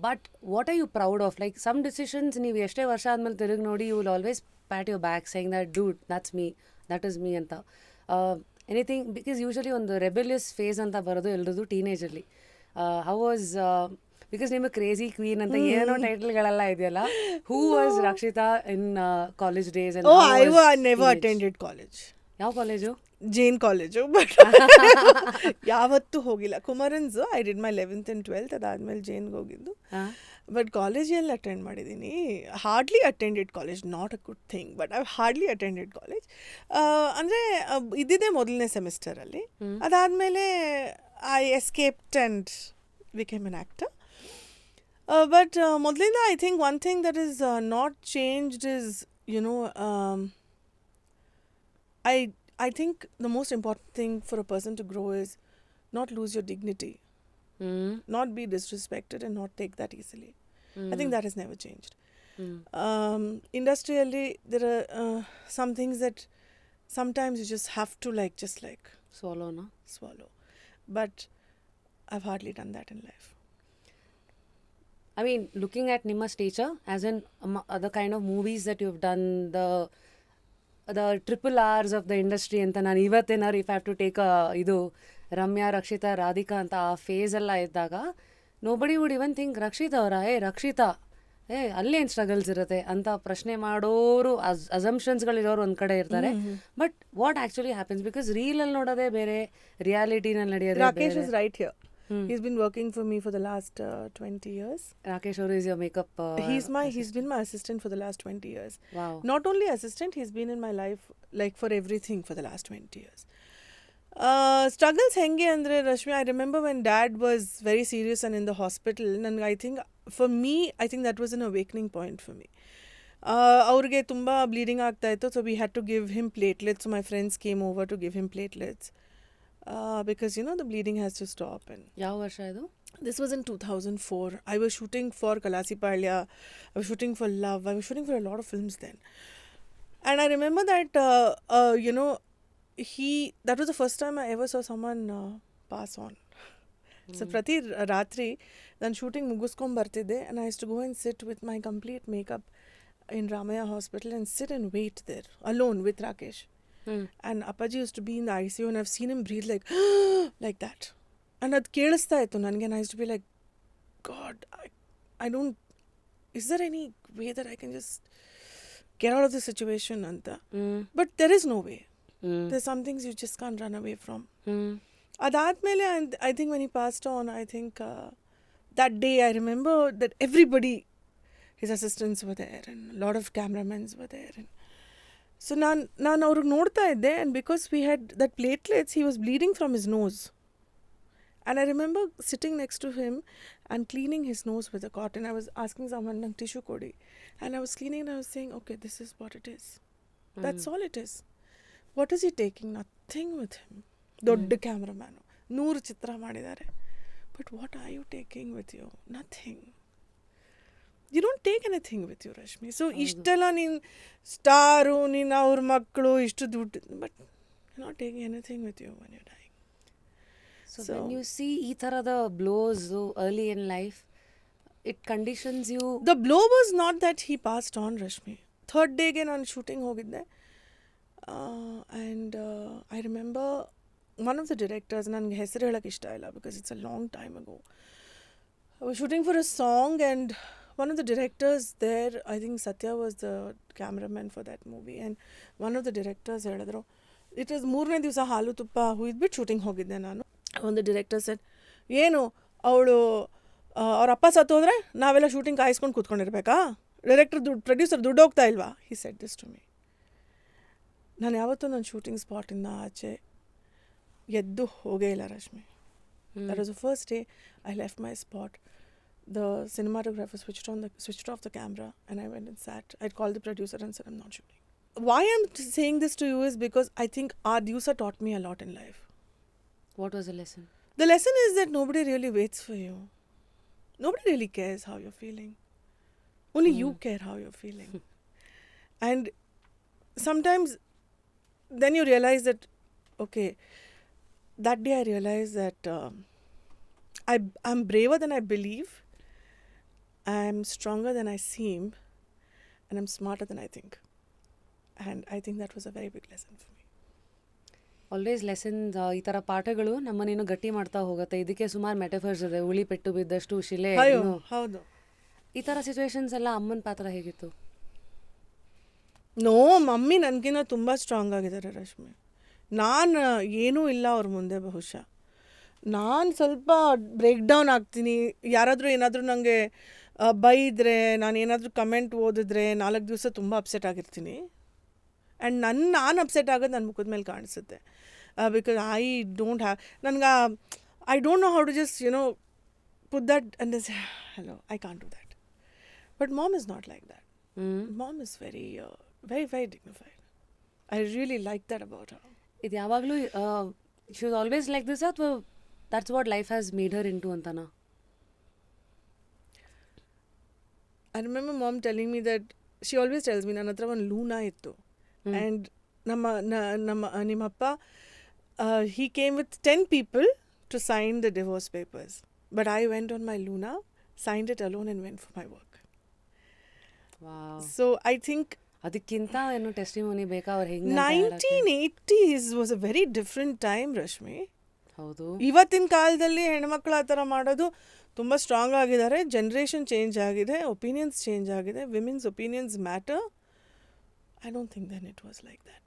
But what are you proud of? Like some decisions ನೀವು ಎಷ್ಟೇ ವರ್ಷ ಆದಮೇಲೆ ತಿರುಗಿ ನೋಡಿ you will always pat your back saying that dude that's me, that is me ಅಂತ. Anything, because usually ಒಂದು rebellious phase ಅಂತ ಬರೋದು ಎಲ್ರದ್ದು ಟೀನೇಜಲ್ಲಿ. ಹೌ ವಾಸ್, ಬಿಕಾಸ್ ನಿಮಗೆ ಕ್ರೇಜಿ ಕ್ವೀನ್ ಅಂತ ಏನೋ ಟೈಟಲ್ಗಳೆಲ್ಲ ಇದೆಯಲ್ಲ, who was Rakshita in college days? I never attended college. ಯಾವ ಕಾಲೇಜು? ಜೈನ್ ಕಾಲೇಜು. ಬಟ್ ಯಾವತ್ತೂ ಹೋಗಿಲ್ಲ. Kumarans I did my 11th and 12th, ಅದಾದ್ಮೇಲೆ ಜೈನ್ಗೆ ಹೋಗಿದ್ದು. ಬಟ್ ಕಾಲೇಜಲ್ಲಿ ಅಟೆಂಡ್ ಮಾಡಿದ್ದೀನಿ. Hardly attended college, not a good thing, but I hardly attended college. ಅಂದರೆ ಇದ್ದಿದ್ದೆ ಮೊದಲನೇ ಸೆಮಿಸ್ಟರಲ್ಲಿ. ಅದಾದಮೇಲೆ I escaped and became an actor. But ಮೊದಲಿಂದ I think one thing that is not changed is, I think the most important thing for a person to grow is not lose your dignity, not be disrespected and not take that easily. I think that has never changed. Industrially, there are some things that sometimes you just have to just swallow. But I've hardly done that in life. I mean, looking at Nimma stature, as in the kind of movies that you've done, the triple R's of the industry ಅಂತ ನಾನು ಇವತ್ತೇನಾರು if have to take ಇದು ರಮ್ಯಾ, ರಕ್ಷಿತಾ, ರಾಧಿಕಾ ಅಂತ ಆ phase ಎಲ್ಲ ಇದ್ದಾಗ nobody would even think Rakshita ಅವರ ರಕ್ಷಿತಾ ಅಲ್ಲೇನು ಸ್ಟ್ರಗಲ್ಸ್ ಇರುತ್ತೆ ಅಂತ ಪ್ರಶ್ನೆ ಮಾಡೋರು, ಅಸಂಪ್ಷನ್ಸ್ಗಳಿರೋರು ಒಂದು ಕಡೆ ಇರ್ತಾರೆ. But what actually happens? Because ರೀಲಲ್ಲಿ ನೋಡೋದೇ ಬೇರೆ, ರಿಯಾಲಿಟಿನಲ್ಲಿ ನಡೆಯೋದೇ ಬೇರೆ. Rakesh is right here. He's been working for me for the last 20 years. Rakesh Aur is your makeup he's been my assistant for the last 20 years. Wow. Not only assistant, he's been in my life for everything for the last 20 years. Struggles henge andre Rashmi, I remember when dad was very serious and in the hospital, and I think for me, I think that was an awakening point for me. Aurge tumba bleeding aagta ittu, so we had to give him platelets. So my friends came over to give him platelets. Because the bleeding has to stop. And ಯಾವ ವರ್ಷ ಇದು? This was in 2004. I was shooting for Kalasipalya, I was shooting for Love, I was shooting for a lot of films then. And I remember that that was the first time I ever saw someone pass on. So prati ratri nan shooting muguskon bartide, and I used to go and sit with my complete makeup in Ramaya Hospital and sit and wait there alone with Rakesh. And Appaji used to be in the ICU, and I've seen him breathe like that. And ad kelista ittu nange, and I used to be like, God, I don't, is there any way that I can just get out of this situation anta? But there is no way. There's some things you just can't run away from. Adadmele, I think when he passed on, I think that day I remember that everybody, his assistants were there, and a lot of cameramans were there, and so ನಾನು ಅವ್ರಿಗೆ ನೋಡ್ತಾ ಇದ್ದೆ, and because we had that platelets, he was bleeding from his nose. And I remember sitting next to him and cleaning his nose with a cotton. I was asking someone, "Nang tissue kodi." And I was cleaning and I was saying, okay, this is what it is. That's all it is. What is he taking? Nothing with him. Dodda cameraman. 100 chitra madidare. But what are you taking with you? Nothing. You don't take anything with you, Rashmi. So ishtella nin staru, nin aur makkಳು ishtu ದುಡ್ಡು, but you're not taking anything with you when you're dying. So when you see ಈ ಥರದ blows early in life, it conditions you. The blow was not that he passed on, Rashmi. Third day ಗೆ ನಾನು shooting ಹೋಗಿದ್ದೆ, and I remember one of the directors, ನನಗೆ ಹೆಸರು ಹೇಳಕ್ಕೆ ಇಷ್ಟ ಇಲ್ಲ because it's a long time ago. I was shooting for a song, and one of the directors there, I think Satya was the cameraman for that movie, and one of the directors ಹೇಳಿದ್ರು, it was 3ನೇ ದಿವಸ ಹಾಲು ತುಪ್ಪ ಹುಯ್ದ್ಬಿಟ್ಟು shooting ಹೋಗಿದ್ದೆ ನಾನು. ಒಂದು director said, ಏನು ಅವಳು ಅವ್ರ ಅಪ್ಪ ಸತ್ತೋದ್ರೆ ನಾವೆಲ್ಲ ಶೂಟಿಂಗ್ ಕಾಯಿಸ್ಕೊಂಡು ಕೂತ್ಕೊಂಡಿರ್ಬೇಕಾ? ಡೈರೆಕ್ಟರ್ ಪ್ರೊಡ್ಯೂಸರ್ ದುಡ್ಡು ಹೋಗ್ತಾ ಇಲ್ವಾ? he said this to me. ನಾನು ಯಾವತ್ತೂ ನನ್ನ ಶೂಟಿಂಗ್ ಸ್ಪಾಟಿಂದ ಆಚೆ ಎದ್ದು ಹೋಗೇ ಇಲ್ಲ, Rashmi. That was the first day I left my spot. The cinematographer switched off the camera, and I went and sat. I called the producer and said, I'm not shooting. Why I'm saying this to you is because I think our Diusa taught me a lot in life. What was the lesson? The lesson is that nobody really waits for you. Nobody really cares how you're feeling. Only you care how you're feeling. And sometimes then you realize that, okay, that day I realized that I'm braver than I believe, I'm stronger than I seem, and I'm smarter than I think. And I think that was a very big lesson for me. Always lessons, ಈ ಥರ ಪಾಠಗಳು ನಮ್ಮನ್ನೇನು ಗಟ್ಟಿ ಮಾಡ್ತಾ ಹೋಗುತ್ತೆ. ಇದಕ್ಕೆ ಸುಮಾರು metaphors ಇದೆ. ಉಳಿ ಪೆಟ್ಟು ಬಿದ್ದಷ್ಟು ಶಿಲೆ. ಅಯ್ಯೋ ಏನು, ಹೌದು. ಈ ಥರ ಸಿಚುವೇಶನ್ಸ್ ಎಲ್ಲ ಅಮ್ಮನ ಪಾತ್ರ ಹೇಗಿತ್ತು? ನೋ, ಮಮ್ಮಿ ನನಗಿನ್ನ ತುಂಬ ಸ್ಟ್ರಾಂಗ್ ಆಗಿದ್ದಾರೆ ರಶ್ಮಿ. ನಾನು ಏನೂ ಇಲ್ಲ ಅವ್ರ ಮುಂದೆ. ಬಹುಶಃ ನಾನು ಸ್ವಲ್ಪ ಬ್ರೇಕ್ ಡೌನ್ ಆಗ್ತೀನಿ. ಯಾರಾದರೂ ಏನಾದರೂ ನನಗೆ ಬೈದರೆ, ನಾನು ಏನಾದರೂ ಕಮೆಂಟ್ ಓದಿದ್ರೆ 4 ದಿವಸ ತುಂಬ ಅಪ್ಸೆಟ್ ಆಗಿರ್ತೀನಿ. ಆ್ಯಂಡ್ ನಾನು ಅಪ್ಸೆಟ್ ಆಗೋದು ನನ್ನ ಮುಖದ ಮೇಲೆ ಕಾಣಿಸುತ್ತೆ. ಬಿಕಾಸ್ ಐ ಡೋಂಟ್ ಹ್ಯಾವ್, ನನಗೆ I don't know how to just put that and hello, I can't do that. But mom is not like that. Mom is very very dignified. I really like that about her. ಇದು ಯಾವಾಗಲೂ she was always like this, ಅಥವಾ that's what life has made her into ಅಂತನಾ? I remember mom telling me that she always tells me ನನ್ನ ಹತ್ರ ಒಂದು Luna ಇತ್ತು. And ನಿಮ್ಮಪ್ಪ he came with 10 people to sign the divorce papers. But I went on my Luna, signed it alone and went for my work. Wow. So I think ಅದಕ್ಕಿಂತ ಏನು testimony ಬೇಕಾ ಅವ್ರು ಹೆಂಗೆ? 1980s was a very different time, Rashmi. ಹೌದು. ಇವತ್ತಿನ ಕಾಲದಲ್ಲಿ ಹೆಣ್ಮಕ್ಳು ಆ ಥರ ಮಾಡೋದು ತುಂಬ ಸ್ಟ್ರಾಂಗ್ ಆಗಿದ್ದಾರೆ. ಜನ್ರೇಷನ್ ಚೇಂಜ್ ಆಗಿದೆ, ಒಪಿನಿಯನ್ಸ್ ಚೇಂಜ್ ಆಗಿದೆ, women's opinions matter. I don't think then it was like that.